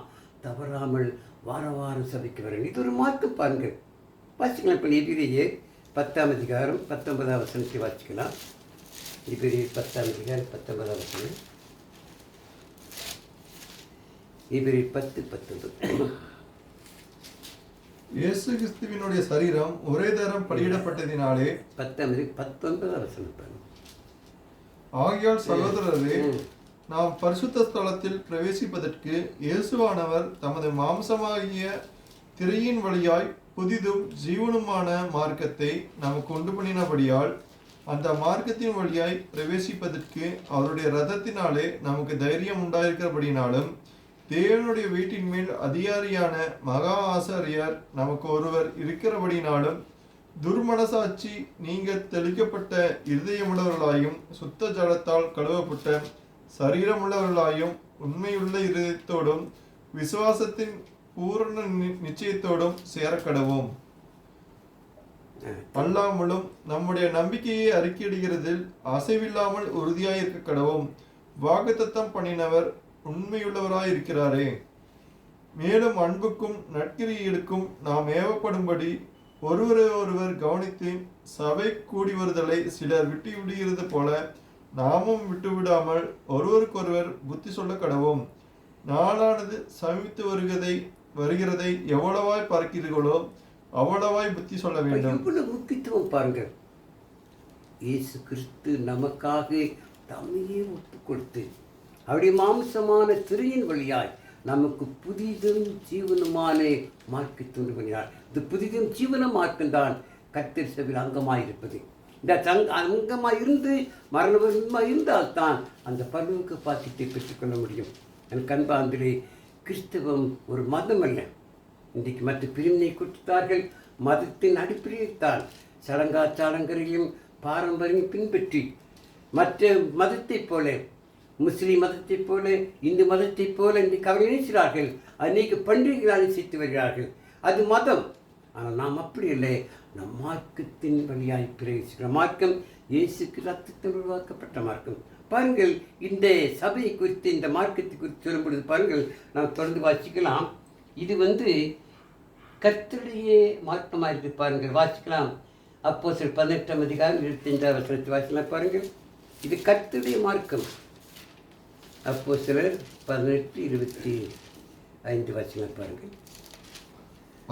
தவறாமல் வார வாரம் சபைக்கு வரணும். இது ஒரு மார்க்கம் பாருங்கள். வாசிக்கலாம். இப்போ எபிரேயர் 10ஆம் அதிகாரம் 19ஆம் வசனத்தை வாசிக்கலாம். எபிரேயர் 10ஆம் அதிகாரம் 19ஆம் வசனம். எபிரேயர் 10:19. இயேசு கிறிஸ்துவினுடைய சரீரம் ஒரே தரம் பலியிடப்பட்டதினாலே 19ஆம் வசனம். ஆகையால் சகோதரரே, நாம் பரிசுத்த ஸ்தலத்தில் பிரவேசிப்பதற்கு இயேசுவானவர் தமது மாம்சமாகிய திரையின் வழியாய் புதிதும் ஜீவனுமான மார்க்கத்தை நமக்கு உண்டு பண்ணினபடியால் அந்த மார்க்கத்தின் வழியாய் பிரவேசிப்பதற்கு அவருடைய ரதத்தினாலே நமக்கு தைரியம் உண்டாயிருக்கிறபடினாலும் தேவனுடைய வீட்டின் மேல் அதிகாரியான மகா ஆசாரியர் நமக்கு ஒருவர் இருக்கிறபடினாலும் துர்மனசாட்சி நீங்க தெளிக்கப்பட்ட இருதயமுள்ளவர்களாயும் சுத்த ஜலத்தால் கழுவப்பட்ட சரீரமுள்ளவர்களாயும் உண்மையுள்ள இருதயத்தோடும் விசுவாசத்தின் பூரண நிச்சயத்தோடும் சேரக்கடவோம். அல்லாமலும் நம்முடைய நம்பிக்கையை அறிக்கையிடுகிறதில் அசைவில்லாமல் உறுதியாயிருக்க கடவும் வாக்குத்தத்தம் பண்ணினவர் உண்மையுள்ளவராய் இருக்கிறாரே. மேலும் அன்புக்கும் நற்கிரியைகளுக்கும் நாம் ஏவப்படும்படி ஒருவரை ஒருவர் கவனித்து சபை கூடி வருதலை சிலர் விட்டு விடுகிறது போல நாமும் விட்டுவிடாமல் ஒருவருக்கொருவர் புத்தி சொல்ல கடவோம். நாளானது சமீபித்து வருகிறதை எவ்வளவாய் பார்க்கிறீர்களோ அவ்வளவாய் புத்தி சொல்ல வேண்டும். இவ்வளவு முக்கியத்துவம் பாருங்கள். இயேசு கிறிஸ்து நமக்காக தம்மையே ஒப்பு கொடுத்து அவருடைய மாம்சமான திரையின் வழியாய் நமக்கு புதிதும் ஜீவனமான மார்க்கத்தை உண்டு பண்ணினார். இந்த புதிதும் ஜீவன மார்க்கம்தான் கர்த்தர் சபையில் அங்கமாயிருப்பது. இந்த அங்கமாக இருந்து மரணமாக இருந்தால்தான் அந்த பரலோக பாக்கியத்தை பெற்றுக்கொள்ள முடியும். எனக்கு அன்பாந்திலே, கிறிஸ்தவம் ஒரு மதம் அல்ல. இன்றைக்கு மற்ற பிரிவினை கொடுத்தார்கள். மதத்தின் அடிப்படையில் தான் சடங்காச்சாரங்களையும் பாரம்பரியம் பின்பற்றி மற்ற மதத்தைப் போல, முஸ்லீம் மதத்தைப் போல, இந்து மதத்தைப் போல இன்றைக்கு அவர்கள் நினைக்கிறார்கள். அநேக பண்டிகைகளை அனுசரித்து வருகிறார்கள். அது மதம். ஆனால் நாம் அப்படி இல்லை. நம் மார்க்கத்தின் வழியாய் பிரவேசிக்கிற மார்க்கம் இயேசுக்கு ரத்தத்தில் உருவாக்கப்பட்ட மார்க்கம். பாருங்கள், இந்த சபையை குறித்து, இந்த மார்க்கத்தை குறித்து சொல்லும் பொழுது பாருங்கள், நாம் தொடர்ந்து வாசிக்கலாம். இது கர்த்தருடைய மார்க்கமாக இருக்குது. பாருங்கள், வாசிக்கலாம். அப்போஸ்தலர் 18 அதிகாரம் 25 வசனத்தை வாசிக்கலாம். பாருங்கள், இது கர்த்தருடைய மார்க்கம். அப்போஸ்தலர் 18:25 வாசிக்கலாம். பாருங்கள்,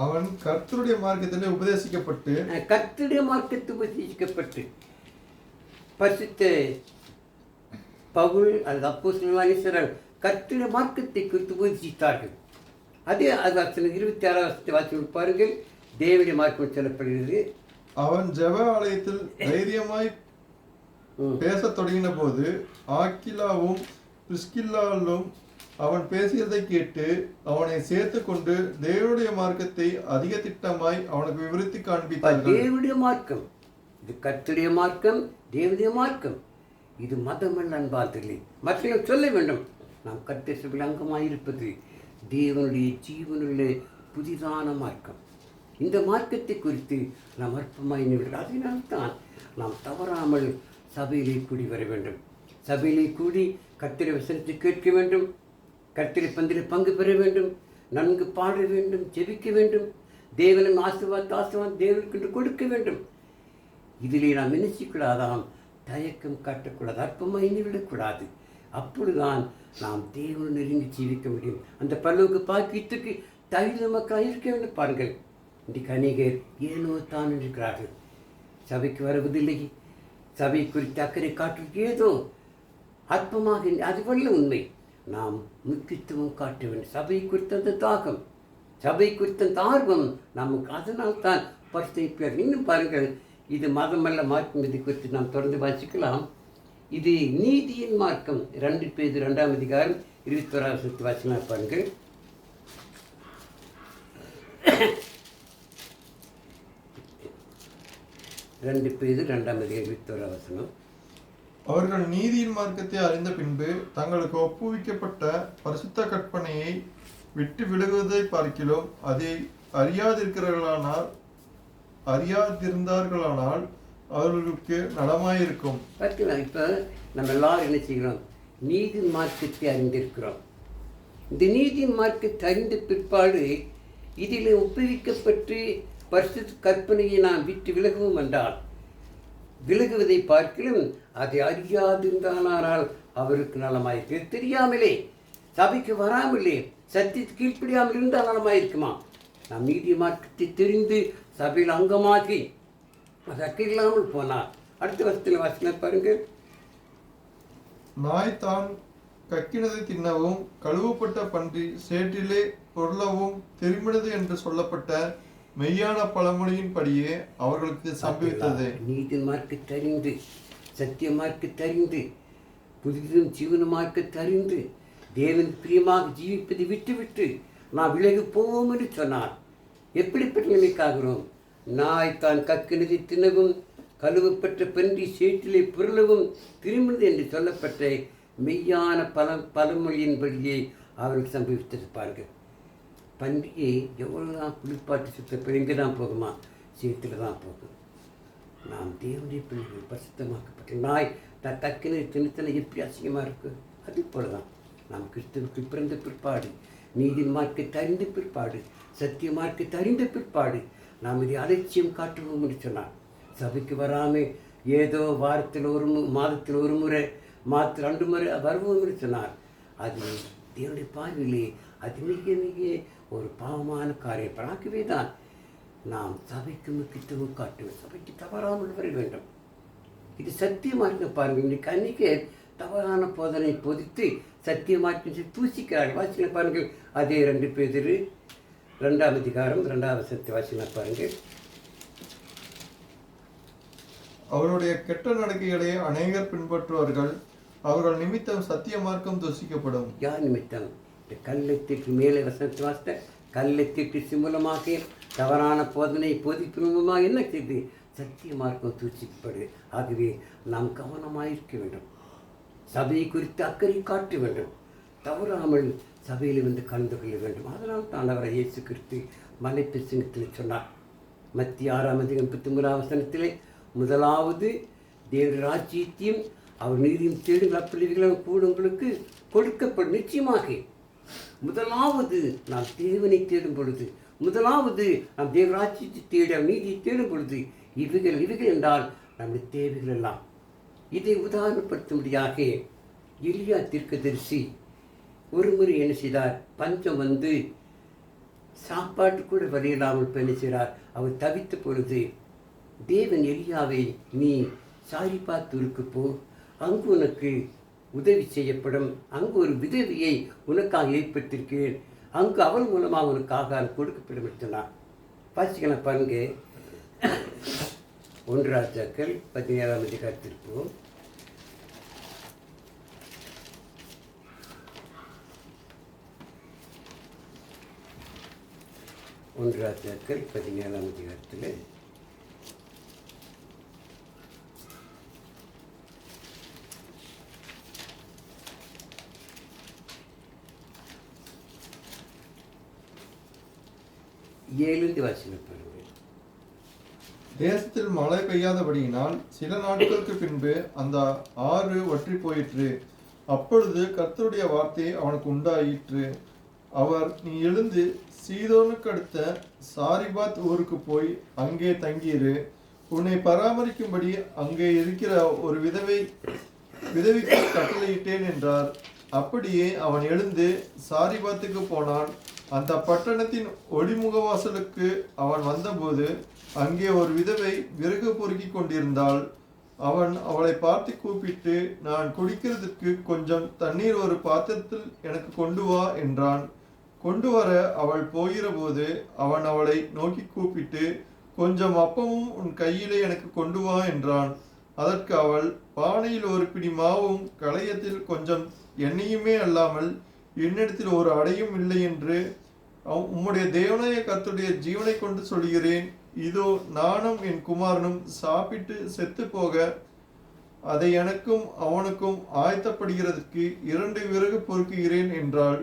அவன் கர்த்தருடைய மார்க்கத்திலே உபதேசிக்கப்பட்டு பரிசுத்த பவுல் அல்லது அப்போஸ்தலர் கர்த்தருடைய மார்க்கத்தை குறித்து உபதேசித்தார்கள். அதே அது 26 வசனத்தை வாசிக்கலாம். பாருங்கள், தேவனுடைய மார்க்கம் சொல்லப்படுகிறது. அவன் ஜெப ஆலயத்தில் தைரியமாய் பேசத் தொடங்கின போது ஆக்கிலாவும் பிரிஸ்கில்லாலும் அவன் பேசியதை கேட்டு அவனை சேர்த்து கொண்டு தேவனுடைய மார்க்கத்தை அதிக திட்டமாய் அவனுக்கு விவரித்து காண்பித்தார்கள். தேவனுடைய மார்க்கம், இது கர்த்தருடைய மார்க்கம், தேவனுடைய மார்க்கம். இது மதமல்ல அன்பார்களே. மற்றவர்கள் சொல்ல வேண்டும், நாம் கர்த்தர் சபையில் அங்கமாயிருப்பது தேவனுடைய ஜீவனுள்ள புதிதான மார்க்கம். இந்த மார்க்கத்தை குறித்து நாம் அற்பமாய் நினைவில். அதனால்தான் நாம் தவறாமல் சபையிலே கூடி வர வேண்டும். சபையிலே கூடி கர்த்தருடைய வசனத்தை கேட்க வேண்டும். கர்த்தருடைய பந்திலே பங்கு பெற வேண்டும். நன்கு பாட வேண்டும், ஜெபிக்க வேண்டும். தேவனின் ஆசீர்வாதம் தேவனுக்கு கொடுக்க வேண்டும். இதிலே நாம் நினைச்சிக்கூடாதாம், தயக்கம் காட்டக்கூடாது, அற்பமாக எண்ணிவிடக்கூடாது. அப்பொழுதுதான் நாம் தேவன் நெருங்கி ஜீவிக்க முடியும். அந்த பரலோக பாக்கியத்துக்கு தகுதி மக்களாக இருக்க வேண்டும். பாருங்கள், இன்றைக்கு அநேகர் ஏனோ தான் இருக்கிறார்கள். சபைக்கு வருவதில்லை. சபை குறித்த அக்கறை காட்டுக்கு ஏதோ அற்பமாக, அதுவல்ல உண்மை. நாம் முக்கியத்துவம் காட்ட வேண்டும். சபை குறித்த அந்த தாகம், சபை குறித்த அந்த ஆர்வம் நமக்கு. அதனால்தான் பரிசுத்தர். இன்னும் பாருங்கள், இது மதமல்ல மார்க்கம். இது குறித்து நாம் தொடர்ந்து வாசிக்கலாம். இது நீதியின் மார்க்கம். 2 பேதுரு 2 அதிகாரம் 21 வசனத்தை வாசிக்கலாம். பாருங்கள், 2 பேதுரு 2 அதிகாரம் 21 வசனம். அவர்கள் நீதியின் மார்க்கத்தை அறிந்த பின்பு தங்களுக்கு ஒப்புவிக்கப்பட்ட பரிசுத்த கற்பனையை விட்டு விலகுவதை பார்க்கிலும் அதை அறியாதிருந்தார்களானால் அவர்களுக்கு நலமாயிருக்கும். பார்க்கலாம், இப்போ நம்ம எல்லாரும் என்ன செய்கிறோம்? நீதி மார்க்கத்தை அறிந்திருக்கிறோம். இந்த நீதி மார்க்கத்தை அறிந்த பிற்பாடு இதில் ஒப்புவிக்கப்பட்டு பரிசுத்த கற்பனையை நாம் விட்டு விலகுவோம் என்றால், விலகுவதை பார்க்கிலும் அதை அறியாதிருந்தானால் அவருக்கு நலமாயிருக்கு. தெரியாமலே, சபைக்கு வராமலே, சத்தியத்தை கீழ்ப்படியாமல் இருந்தால் நலமாயிருக்குமா? நாம் நீதி மார்க்கத்தை தெரிந்து சபையில் அங்கமாகி அது அக்கில்லாமல் போனார். அடுத்த வருஷத்தில் வாசிக்கலாம். பாருங்கள், நாய் தான் கக்கினதை தின்னவும் கழுவப்பட்ட பன்றி சேற்றிலே பொருளவும் தெரிமினது என்று சொல்லப்பட்ட மெய்யான பழமொழியின்படியே அவர்களுக்கு சம்பவித்தது. நீதி மார்க்கத்தை அறிந்து, சத்திய மார்க்கத்தை அறிந்து, புதிதும் ஜீவன மார்க்கத்தை அறிந்து, தேவன் பிரியமாக ஜீவிப்பதை விட்டுவிட்டு நான் விலகி போவோம் என்று சொன்னார். எப்படிப்பட்ட நிலைக்காகிறோம்? நாய் தான் கக்கினதை தின்னவும் கழுவப்பட்ட பன்றி சேற்றிலே பொருளவும் திரும்பினது என்று சொல்லப்பட்ட மெய்யான பழமொழியின்படியே அவர்களுக்கு சம்பவித்தது. பாருங்கள், பன்றியை எவ்வளோ தான் குளிப்பாட்டி சுத்த எங்கே தான் போகுமா? சேற்றில் தான் போகும். நாம் தேவனுடைய பிள்ளைகள் பரிசுத்தமாக்கப்பட்ட நாய் தக்கின தினத்தனை எப்படி அசிங்கமாக இருக்குது? அது போல தான் நாம் கிறிஸ்துவுக்கு பிறந்த பிற்பாடு, நீதி மார்க்கத்தை அறிந்த பிற்பாடு, சத்திய மார்க்கத்தை அறிந்த பிற்பாடு நாம் இதை அலட்சியம் காட்டுவோம் என்று சொன்னார். சபைக்கு வராமல் ஏதோ வாரத்தில் மாதத்தில் ஒரு முறை, மாதத்தில் 2 முறை வருவோம் என்று சொன்னார். அது தேவனுடைய பார்வையிலே அது மிக மிக ஒரு பாவமான காரியம். ஆகவே தான் நாம் சபைக்கு முக்கியத்துவம் காட்டுவோம். சபைக்கு தவறாமல் வர வேண்டும். இது சத்தியமாக பாருங்கள். இன்னைக்கு அன்றைக்கே தவறான போதனை போதித்து சத்தியமாக்கி தூசிக்கிறார்கள். வாசிக்க பாருங்கள். அதே 2 பேதுரு 2ஆம் அதிகாரம் 2ஆம் வசனத்தை வாசிக்க பாருங்கள். அவருடைய கெட்ட நடக்கைகளை அநேகர் பின்பற்றுவார்கள், அவர்கள் நிமித்தம் சத்திய மார்க்கம் தூசிக்கப்படும். யார் நிமித்தம்? இந்த கள்ளத்திற்கு மேலே வசனத்தை வாசித்த கள்ளத்திற்கு மூலமாக தவறான போதனை போதிப்பிரமாக என்ன செய்து சத்திய மார்க்கம் தூசிக்கப்படு. ஆகவே நாம் கவனமாக இருக்க வேண்டும். சபையை குறித்து அக்கறை காட்ட வேண்டும். தவறாமல் சபையில் வந்து கலந்து கொள்ள வேண்டும். அதனால் தான் அவரை இயேசு கிறிஸ்து மலை பிரசங்கத்தில் சொன்னார். மத்திய 6ஆம் அதிகாரம் 33ஆம் வசனத்திலே, முதலாவது தேவ ராஜ்யத்தையும் அவர் நீதியும் தேடுங்கள், அப்படி கூட உங்களுக்கு கொடுக்கப்படும். நிச்சயமாக முதலாவது நாம் தேவனை தேடும் பொழுது, முதலாவது நாம் தேவராஜ்யத்தை தேட நீதியை தேடும் பொழுது இவைகள் என்றால் நம்முடைய தேவைகள் எல்லாம். இதை உதாரணப்படுத்தும்படியாக எலியா தீர்க்கதரிசி ஒரு முறை என்ன செய்தார்? பஞ்சம் வந்து சாப்பாட்டு கூட வரையில்லாமல் என்ன செய்கிறார்? அவர் தவித்த பொழுது தேவன் எலியாவை, நீ சாரிபாத்தூருக்கு போ, அங்கு உனக்கு உதவி செய்யப்படும், அங்கு ஒரு விதவியை உனக்காக ஏற்படுத்தியிருக்கிறேன், அங்கு அவள் மூலமாக உனக்கு ஆகாரம் கொடுக்கப்படும் சொன்னார். வாசிக்கலாம் பாருங்க. 1 ராஜாக்கள் 17ஆம் அதிகாரத்திற்கு 1 ராஜாக்கள் 17ஆம் அதிகாரத்தில் ஏழு வாசிகள் பாருங்கள். தேசத்தில் மழை பெய்யாதபடியினால் சில நாட்களுக்கு பின்பு அந்த ஆறு வற்றி போயிற்று. அப்பொழுது கர்த்தருடைய வார்த்தை அவனுக்கு உண்டாயிற்று. அவர், நீ எழுந்து சீதோனுக்கு அடுத்த சாரிபாத் ஊருக்கு போய் அங்கே தங்கியிரு. உன்னை பராமரிக்கும்படி அங்கே இருக்கிற ஒரு விதவிக்கு கட்டளையிட்டேன் என்றார். அப்படியே அவன் எழுந்து சாரிபாத்துக்கு போனான். அந்த பட்டணத்தின் ஒளிமுகவாசலுக்கு அவன் வந்தபோது அங்கே ஒரு விதவை விறகு பொறுக்கி கொண்டிருந்தாள். அவன் அவளை பார்த்து கூப்பிட்டு, நான் குடிக்கிறதுக்கு கொஞ்சம் தண்ணீர் ஒரு பாத்திரத்தில் எனக்கு கொண்டு வா என்றான். கொண்டு வர அவள் போகிற போது அவன் அவளை நோக்கி கூப்பிட்டு, கொஞ்சம் அப்பமும் உன் கையிலே எனக்கு கொண்டு வா என்றான். அதற்கு அவள், பானையில் ஒரு பிடி மாவும் களையத்தில் கொஞ்சம் எண்ணெயுமே அல்லாமல் என்னிடத்தில் ஒரு அடையும் இல்லை என்று உம்முடைய தேவனாய கர்த்தருடைய ஜீவனை கொண்டு சொல்கிறேன். இதோ நானும் என் குமாரனும் சாப்பிட்டு செத்து போக அதை எனக்கும் அவனுக்கும் ஆயத்தப்படுகிறதற்கு 2 விறகு பொறுக்குகிறேன் என்றாள்.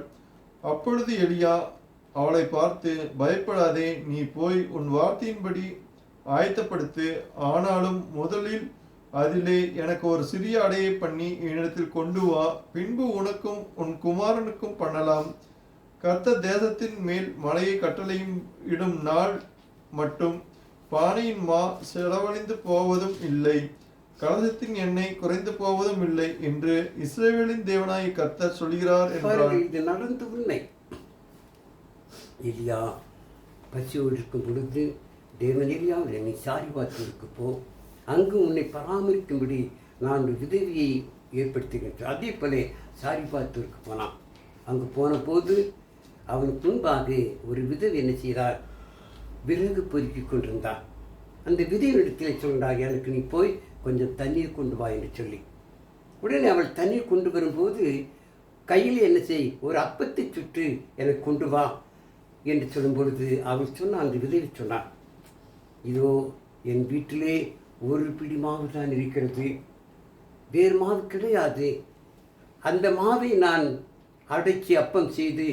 அப்பொழுது எலியா அவளை பார்த்து, பயப்படாதே, நீ போய் உன் வார்த்தையின்படி ஆயத்தப்படுத்து. ஆனாலும் முதலில் அதிலே எனக்கு ஒரு சிறிய அடையை பண்ணி என்னிடத்தில் கொண்டு வா. பின்பு உனக்கும் உன் குமாரனுக்கும் பண்ணலாம். கர்த்தர் தேசத்தின் மேல் மழையை கட்டளையும் இடும் நாள் மட்டும் பானையின் மா செலவழிந்து போவதும் இல்லை, கலசத்தின் எண்ணெய் குறைந்து போவதும் இல்லை என்று இஸ்ரவேலின் தேவனாய் கர்த்தர் சொல்கிறார் என்றார். இது நடந்து உண்மை. எலியா பசியோடு இருக்கும் பொழுது தேவன் எலியாவை, நீ சாரிபாத்திற்கு போ, அங்கு உன்னை பராமரிக்கும்படி நான் ஒரு விதவியை ஏற்படுத்துகின்றேன். அதே போல சாரிபாத்திற்கு போனான். அங்கு போன போது அவனுக்கு முன்பாக ஒரு விதவை என்ன செய்தார்? விறகு பொறுக்கி கொண்டிருந்தான். அந்த விதையினிடத்தில் சொல்கிறார், எனக்கு நீ போய் கொஞ்சம் தண்ணீர் கொண்டு வா என்று சொல்லி. உடனே அவள் தண்ணீர் கொண்டு வரும்போது கையில் என்ன செய், ஒரு அப்பத்தை சுட்டு எனக்கு கொண்டு வா என்று சொல்லும் பொழுது அவள் சொன்னான், அந்த விதவை சொன்னான், இதோ என் வீட்டிலே ஒரு பிடி மாவு தான் இருக்கிறது, வேறு மாவு கிடையாது. அந்த மாவை நான் அடைச்சி அப்பம் செய்து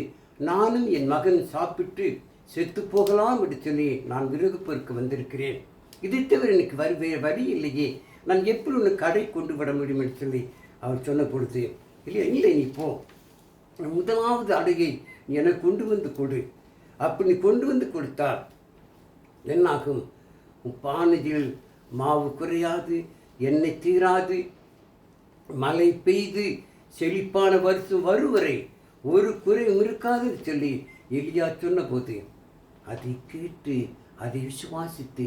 நானும் என் மகன் சாப்பிட்டு செத்து போகலாம் என்று சொல்லி நான் விறகு பொறுக்க வந்திருக்கிறேன் இதை தவிர எனக்கு வேறு வழி இல்லையே, நான் எப்படி உன்னை கடை கொண்டு விட முடியும் என்று சொல்லி அவர் சொன்ன பொழுது, இல்லையா, இல்லை நீ போ, முதலாவது அடையை நீ எனக்கு கொண்டு வந்து கொடு. அப்படி நீ கொண்டு வந்து கொடுத்தால் என்னாகும்? உன் பானையில் மாவு குறையாது, எண்ணெய் தீராது, மழை பெய்து செழிப்பான வருஷம் வரும் வரை ஒரு குறையும் இருக்காது சொல்லி எலியா சொன்ன போது அதை கேட்டு அதை விசுவாசித்து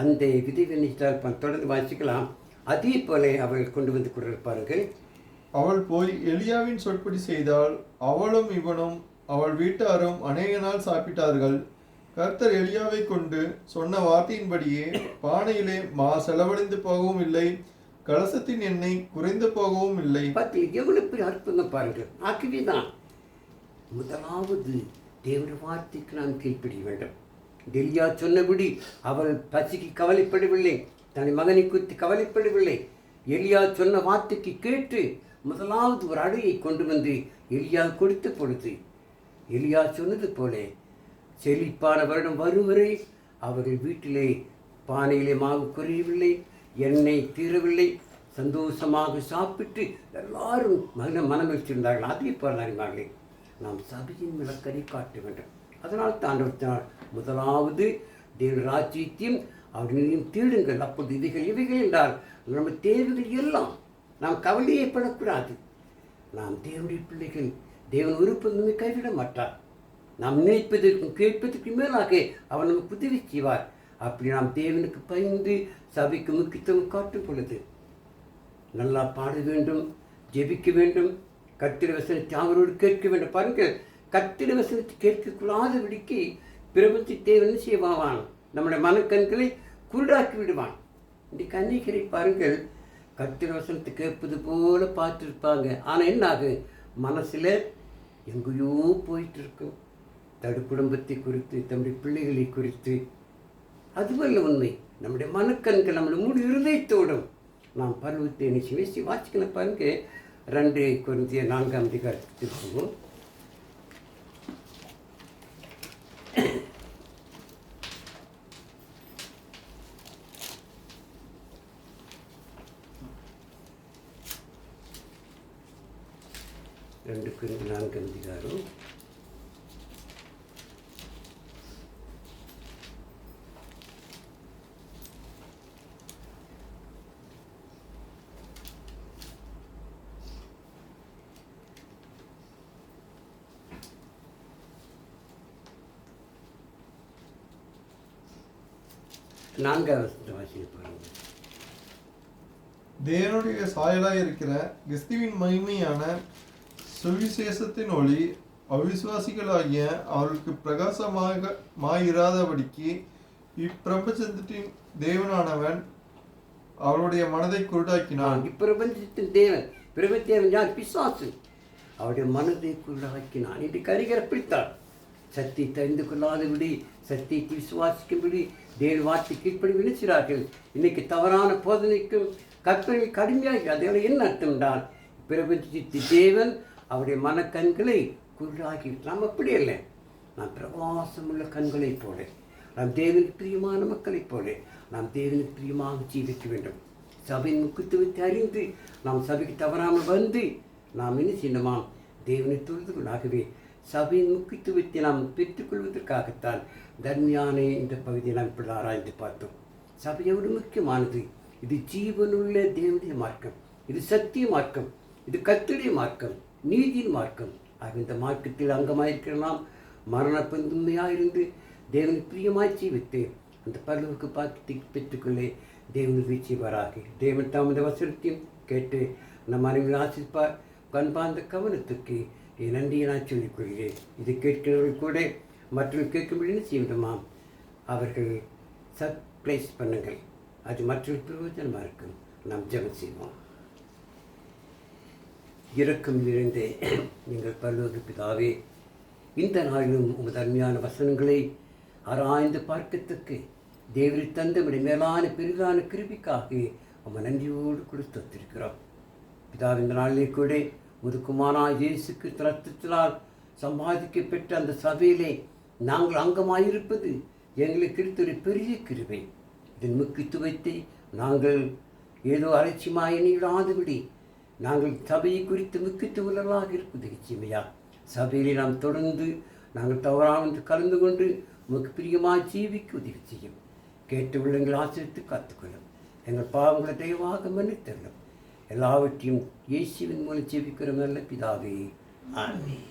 அந்த விதைவனை தொடர்ந்து வாசிக்கலாம். அதே போல அவள் கொண்டு வந்து கொண்டிருப்பார்கள். அவள் போய் எலியாவின் சொற்படி செய்தால் அவளும் இவனும் அவள் வீட்டாரும் அநேக நாள் சாப்பிட்டார்கள். கர்த்தர் எலியாவை கொண்டு சொன்ன வார்த்தையின்படியே பானையிலே செலவழிந்து போகவும் இல்லை, கலசத்தின் எண்ணெய் குறைந்து போகவும் இல்லை. பார்த்து எவ்வளவு பெரிய அற்புதம் பாருங்கள். ஆகவேதான் முதலாவது தேவனுடைய வார்த்தைக்கு நாம் கீழ்ப்படிய வேண்டும். எலியா சொன்னபடி அவள் பசிக்கு கவலைப்படவில்லை, தன் மகனை குறித்து கவலைப்படவில்லை. எலியா சொன்ன வார்த்தைக்கு கேட்டு முதலாவது ஒரு அடையை கொண்டு வந்து எலியா கொடுத்த பொழுது எலியா சொன்னது போல செழிப்பான வருடம் வரும் வரை அவர்கள் வீட்டிலே பானையிலே மாவு குறையவில்லை, எண்ணெய் தீரவில்லை, சந்தோஷமாக சாப்பிட்டு எல்லாரும் மனமளித்திருந்தார்கள். அதே போல அறிவார்களே, நாம் சபையின் விளக்கரை காட்ட வேண்டும். அதனால் தான் முதலாவது தேவ ராஜ்யத்தையும் அவர்களையும் தேடுங்கள், அப்போது இவைகள் என்றால் நம்ம தேவைகள் எல்லாம் நாம் கவலையப்படக்கூடாது. நாம் தேவனுடைய பிள்ளைகள், தேவன் ஒருபோதுமே கைவிட மாட்டார். நாம் நினைப்பதற்கும் கேட்பதற்கு மேலாக அவர் நமக்கு உதவி செய்வார். அப்படி நாம் தேவனுக்கு பயந்து சபைக்கு முக்கியத்துவம் காட்டும் பொழுது நல்லா பாட வேண்டும், ஜெபிக்க வேண்டும், கர்த்தருடைய வசனத்தை அவரோடு கேட்க வேண்டும். பாருங்கள், கர்த்தருடைய வசனத்தை கேட்கக்கூடாதபடிக்கு பிரபஞ்ச தேவன் செய்வான், நம்முடைய மனக்கண்களை குருடாக்கி விடுவான். இன்றைக்கு அநேகரை பாருங்கள், கர்த்தருடைய வசனத்தை கேட்பது போல பார்த்துருப்பாங்க. ஆனால் என்ன ஆகும்? மனசில் எங்கேயோ போயிட்டு இருக்கும். தடு குடும்பத்தை குறித்து, தம்முடைய பிள்ளைகளை குறித்து. அதுவல்ல உண்மை. நம்முடைய மனக்கண்கள் நம்முடைய முழு இருதயத்தோடும் நாம் பருவத்தை நிச்சயம் வாசிக்கணும். பாருங்க, 2 கொரிந்தியர் 4ஆம் அதிகாரத்தில் போவோம். ரெண்டு கொரிந்தியர் 4ஆம் அதிகாரம் 4ஆவது வாசிக்க பாருங்க. தேவனுடைய சாயலாய் இருக்கிற கிறிஸ்துவின் மகிமையான சுவிசேஷத்தின் ஒளி அவிசுவாசிகளாகிய அவர்களுக்கு பிரகாசமாயிராதபடிக்கு இப்பிரபஞ்சத்தின் தேவனானவன் அவருடைய மனதை குருடாக்கினான். இப்பிரபஞ்சத்தின் தேவன், பிரபஞ்சத்தேவன் யார்? பிசாசு. அவருடைய மனதை குருடாக்கினான். இன்றைக்கு அறிஞர் பிடித்தார். சத்தியை தெரிந்து கொள்ளாதபடி, சத்தியத்தை விசுவாசிக்கும்படி தேவ வார்த்தை கீழ்ப்படி விழிக்கிறார்கள். இன்னைக்கு தவறான போதனைக்கும் கற்பனைகள் கடுமையாக. அதோட என்ன அர்த்தம் என்றால், பிரபஞ்சத்தின் தேவன் அவருடைய மனக்கண்களை குருடாக்கி. நாம் அப்படி இல்லை. நாம் பிரகாசமுள்ள கண்களைப் போல, நாம் தேவனுக்கு பிரியமான மக்களைப் போல நாம் தேவனுக்கு பிரியமாக ஜீவிக்க வேண்டும். சபையின் முக்கியத்துவத்தை அறிந்து நாம் சபைக்கு தவறாமல் வந்து நாம் என்ன செய்யணுமாம்? தேவனை தொழுது கொள்ளாகவே சபையின் முக்கியத்துவத்தை நாம் பெற்றுக்கொள்வதற்காகத்தான் தர்மியான இந்த பகுதியை நாம் இப்படி ஆராய்ந்து பார்த்தோம். சபை எவ்வளவு முக்கியமானது. இது ஜீவனுள்ள தேவனுடைய மார்க்கம், இது சத்திய மார்க்கம், இது கர்த்தருடைய மார்க்கம், நீதியின் மார்க்கம். ஆக இந்த மார்க்கத்தில் அங்கமாயிருக்கிற நாம் மரண பந்துமையாயிருந்து தேவனுக்கு பிரியமாய் ஜீவித்து அந்த பரலோக பாக்கியத்தை பெற்றுக்கொள்ளே தேவன் வீழ்ச்சிவாராக. தேவன் தாமத வசனத்தையும் கேட்டு நம் அனைவரும் ஆசிப்பார். கண்பார்ந்த கவனத்துக்கு என் நன்றியை நான் சொல்லிக்கொள்கிறேன். இது கேட்கிறவர்கள் கூட மற்றவர்கள் கேட்கும்படி செய்யணுமாம். அவர்கள் சப்ளைஸ் பண்ணுங்கள், அது மற்றொரு பிரயோஜனமாக இருக்கும். நாம் ஜெபம் செய்வோம். இரக்கம் நிறைந்த நீங்கள் பரலோக பிதாவே, இந்த நாளிலும் உமது அருமையான வசனங்களை ஆராய்ந்து பார்க்கத்தக்கு தேவரை தந்தவுடைய மேலான பெரிதான கிருபிக்காக உம நன்றியோடு கொடுத்திருக்கிறோம். பிதாவின் இந்த நாளிலே கூட முதுக்குமானாய் இயேசு கிறிஸ்து ரத்தத்தினால் சம்பாதிக்கப்பெற்ற அந்த சபையிலே நாங்கள் அங்கமாயிருப்பது எங்களுக்கு கிடைத்த ஒரு பெரிய கிருபை. இதன் முக்கியத்துவத்தை நாங்கள் ஏதோ அலட்சியமாக எண்ணிடாதபடி நாங்கள் சபையை குறித்து முக்கியத்துவங்களாக இருப்பது நிச்சயமையா. சபையிலே நாம் தொடர்ந்து நாங்கள் தவறாமல் கலந்து கொண்டு உமக்கு பிரியமாக ஜீவிக்க உதவி செய்யும். கேட்டு உள்ளங்கள் ஆசிரித்து காத்துக்கொள்ளும். எங்கள் பாவங்களை தயவாக மன்னித்தள்ளும். எல்லாவற்றையும் இயேசுவின் மூலம் ஜெபிக்கிற நல்ல பிதாவே, ஆமென்.